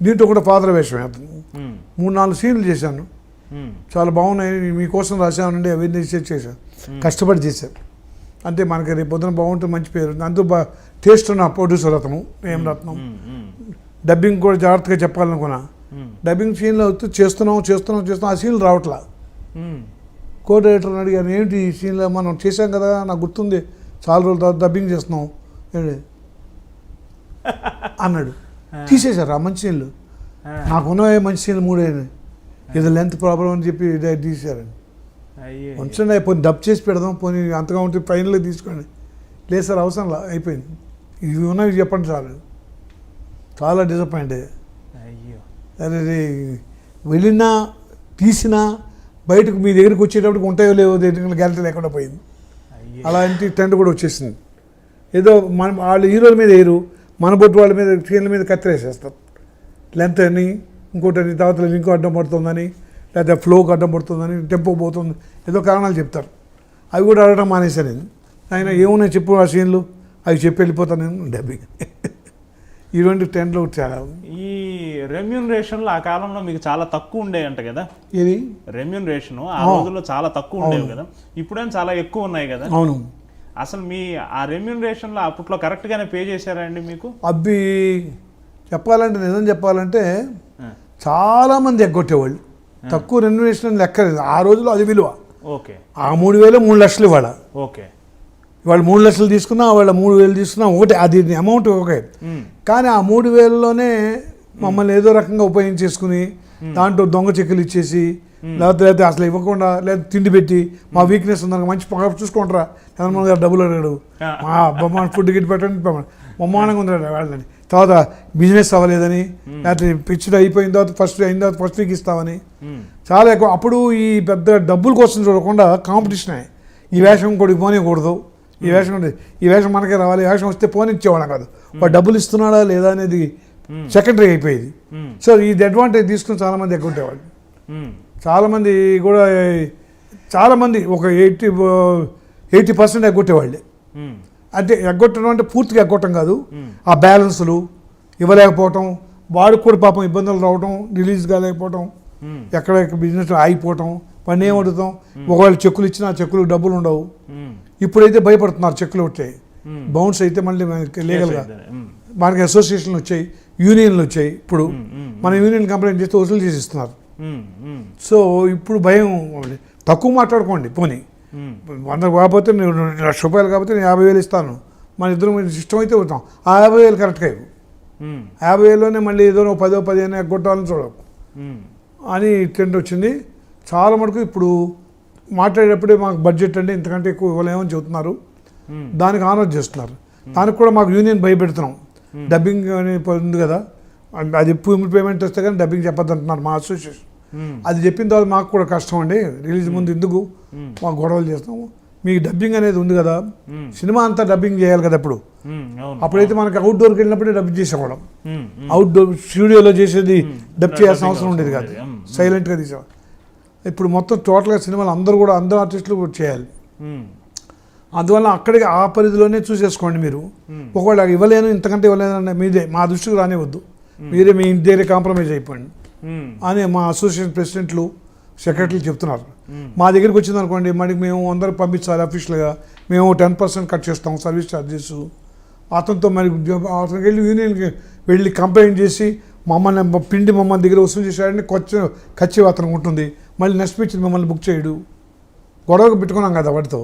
దీంట్లో కూడా ఫాదర్ వేషమే అతను 3-4 సీన్లు చేశాను, చాలా బాగున్నాయి, మీకోసం రాశానండి, అవన్నీ చేశాను, కష్టపడి చేశాను. అంటే మనకి రేపు పొద్దున బాగుంటుంది, మంచి పేరు, అందులో టేస్ట్ ఉన్న ప్రొడ్యూసర్ అతను ఏం రత్నం. డబ్బింగ్ కూడా జాగ్రత్తగా చెప్పాలనుకున్నా, డబ్బింగ్ సీన్లో చేస్తున్నాం ఆ సీన్లు రావట్లా. కో డైరెక్టర్ని అడిగాను, ఏంటి ఈ సీన్లో మనం చేసాం కదా, నాకు గుర్తుంది, చాలా రోజుల తర్వాత డబ్బింగ్ చేస్తున్నాం అన్నాడు. తీసేశారు ఆ మంచి సీన్లు, నాకున్న మంచి సీన్లు 3 అయినాయి, ఇది లెంత్ ప్రాబ్లం అని చెప్పి తీసారండి. కొంచెం పోనీ డబ్ చేసి పెడదాం, పోనీ అంతగా ఉంటే ఫైనల్గా తీసుకోండి, లేదు సార్ అవసరం అయిపోయింది, ఇవి ఉన్నవి చెప్పండి సార్. చాలా డిసప్పాయింట్ అయ్యా. అదే వెళ్ళినా తీసినా బయటకు మీ దగ్గరికి వచ్చేటప్పటికి ఉంటాయో లేవో గ్యారెంటీ లేకుండా పోయింది. అలాంటి ట్రెండ్ కూడా వచ్చేసింది. ఏదో మన వాళ్ళు హీరోల మీద వేయరు, మన బొట్టు వాళ్ళ మీద సీన్ల మీద కత్తిరేసేస్తారు. లెంత్ అని ఇంకోటి అని, తర్వాత లింక్ అడ్డం పడుతుందని, లేదా ఫ్లోకి అడ్డం పడుతుందని, టెంపో పోతుంది, ఏదో కారణాలు చెప్తారు. అవి కూడా అడగడం మానేశాను నేను. ఆయన ఏమున్నాయి చెప్పు ఆ సీన్లు, అవి చెప్పి వెళ్ళిపోతాను నేను డబ్బింగ్. ఇటువంటి ట్రెండ్లో చాలా. ఈ రెమ్యూనరేషన్లు ఆ కాలంలో మీకు చాలా తక్కువ ఉండేయంట కదా, ఇది రెమ్యూనరేషన్ ఆ రోజుల్లో చాలా తక్కువ ఉండేవి కదా, ఇప్పుడేం చాలా ఎక్కువ ఉన్నాయి కదా. అవును. అసలు మీ ఆ రెమ్యూనరేషన్లో అప్పట్లో కరెక్ట్గానే పే చేశారా అండి మీకు? అవి చెప్పాలంటే, నిజం చెప్పాలంటే చాలామంది ఎగ్గొట్టేవాళ్ళు. తక్కువ రెమ్యూనరేషన్ లెక్కలేదు ఆ రోజుల్లో, అది విలువ. ఓకే. ఆ 3,000 3 లక్షలు ఇవాళ. ఓకే. ఇవాళ 3 లక్షలు తీసుకున్నా, వాళ్ళ 3,000 తీసుకున్నా ఒకటే, అది అమౌంట్ ఒకే. కానీ ఆ 3,000లోనే మమ్మల్ని ఏదో రకంగా ఉపయోగించేసుకుని దాంట్లో దొంగ చెక్కులు ఇచ్చేసి, లేకపోతే అసలు ఇవ్వకుండా, లేదా తిండి పెట్టి, మా వీక్నెస్ ఉందనుకో మంచి చూసుకుంటారా, చంద్రబాబు గారు డబ్బులు అడిగాడు, మా బొమ్మ ఫుడ్ గిట్ పెట్టండి, బొమ్మానంగా ఉంది వాళ్ళని, తర్వాత బిజినెస్ అవ్వలేదని, లేకపోతే పిచ్చుడు అయిపోయిన తర్వాత ఫస్ట్ వీక్ ఇస్తామని, చాలా ఎక్కువ. అప్పుడు ఈ పెద్ద డబ్బుల కోసం చూడకుండా కాంపిటీషనే. ఈ వేషం కొడుకు పోనీయకూడదు, ఈ వేషం మనకే రావాలి, ఈ వేషం వస్తే పోనిచ్చేవాళ్ళం కాదు, వాడు డబ్బులు ఇస్తున్నాడా లేదా అనేది సెకండరీ అయిపోయేది. సో ఇది అడ్వాంటేజ్ తీసుకుని చాలామంది ఎగ్గొట్టేవాళ్ళు. చాలామంది కూడా, చాలామంది ఒక 80% ఎగ్గొట్టేవాళ్ళే. అంటే ఎగ్గొట్టడం అంటే పూర్తిగా ఎగ్గొట్టడం కాదు, ఆ బ్యాలెన్సులు ఇవ్వలేకపోవటం, వాడికి కూడా పాపం ఇబ్బందులు రావటం, రిలీజ్ కాలేకపోవటం, ఎక్కడ బిజినెస్ ఆగిపోవటం, వాడిని ఏం అడుగుతాం, ఒకవేళ చెక్కులు ఇచ్చినా చెక్కులు డబ్బులు ఉండవు. ఇప్పుడైతే భయపడుతున్నారు, చెక్కులు వచ్చాయి, బౌన్స్ అయితే మళ్ళీ లీగల్గా మనకి అసోసియేషన్లు వచ్చాయి, యూనియన్లు వచ్చాయి. ఇప్పుడు మన యూనియన్ కంప్లైంట్ చేస్తే వసూలు చేసి ఇస్తున్నారు. సో ఇప్పుడు భయం, తక్కువ మాట్లాడుకోండి, పోనీ 100 కాకపోతే నేను ₹1,00,000 కాకపోతే నేను 50,000 ఇస్తాను, మన ఇద్దరు ఇష్టం అయితే అవుతాం, ఆ 50,000 కరెక్ట్గా ఇవ్వు, 50,000లోనే మళ్ళీ ఏదో 10-15 ఎగ్గొట్టాలని చూడకు అని ట్రెండ్ వచ్చింది. చాలా మటుకు ఇప్పుడు మాట్లాడేటప్పుడే మాకు బడ్జెట్ అంటే ఇంతకంటే ఎక్కువ ఇవ్వలేమని చెబుతున్నారు, దానికి ఆనర్ చేస్తున్నారు. దానికి కూడా మాకు యూనియన్ భయపెడుతున్నాం, డబ్బింగ్ అని ఉంది కదా, అది పేమెంట్ వస్తే కానీ డబ్బింగ్ చెప్పద్దు అంటున్నారు మా అసోసియేషన్. అది చెప్పిన తర్వాత మాకు కూడా కష్టం అండి, రిలీజ్ ముందు ఎందుకు మాకు గొడవలు చేస్తాము, మీకు డబ్బింగ్ అనేది ఉంది కదా, సినిమా అంతా డబ్బింగ్ చేయాలి కదా. అప్పుడైతే మనకి అవుట్డోర్కి వెళ్ళినప్పుడే డబ్బింగ్ చేసేవాళ్ళం, అవుట్డోర్ స్టూడియోలో చేసేది డబ్ చేయాల్సిన అవసరం ఉండేది కాదు, సైలెంట్గా తీసేవాళ్ళం. ఇప్పుడు మొత్తం టోటల్గా సినిమాలు అందరూ ఆర్టిస్టులు చేయాలి. అందువల్ల అక్కడికి ఆ పరిధిలోనే చూసేసుకోండి మీరు. ఒకవేళ ఇవ్వలేను, ఇంతకంటే ఇవ్వలేను మీదే, మా దృష్టికి రానివద్దు, మీరే మీ ఇంటి దగ్గర కాంప్రమైజ్ అయిపోండి అని మా అసోసియేషన్ ప్రెసిడెంట్లు సెక్రటరీలు చెప్తున్నారు. మా దగ్గరికి వచ్చింది అనుకోండి, మనకి మేము అందరూ పంపించాలి అఫీషియల్గా, మేము 10% కట్ చేస్తాం సర్వీస్ ఛార్జెస్. అతనితో మరి అతనికి వెళ్ళి యూనియన్కి వెళ్ళి కంప్లైంట్ చేసి మమ్మల్ని మమ్మల్ని దగ్గర వసూలు చేశాడని ఖర్చు అతనికి ఉంటుంది, మళ్ళీ నెక్స్ట్ పిక్చర్ మిమ్మల్ని బుక్ చేయడు, గొడవకు పెట్టుకున్నాం కదా వాటితో.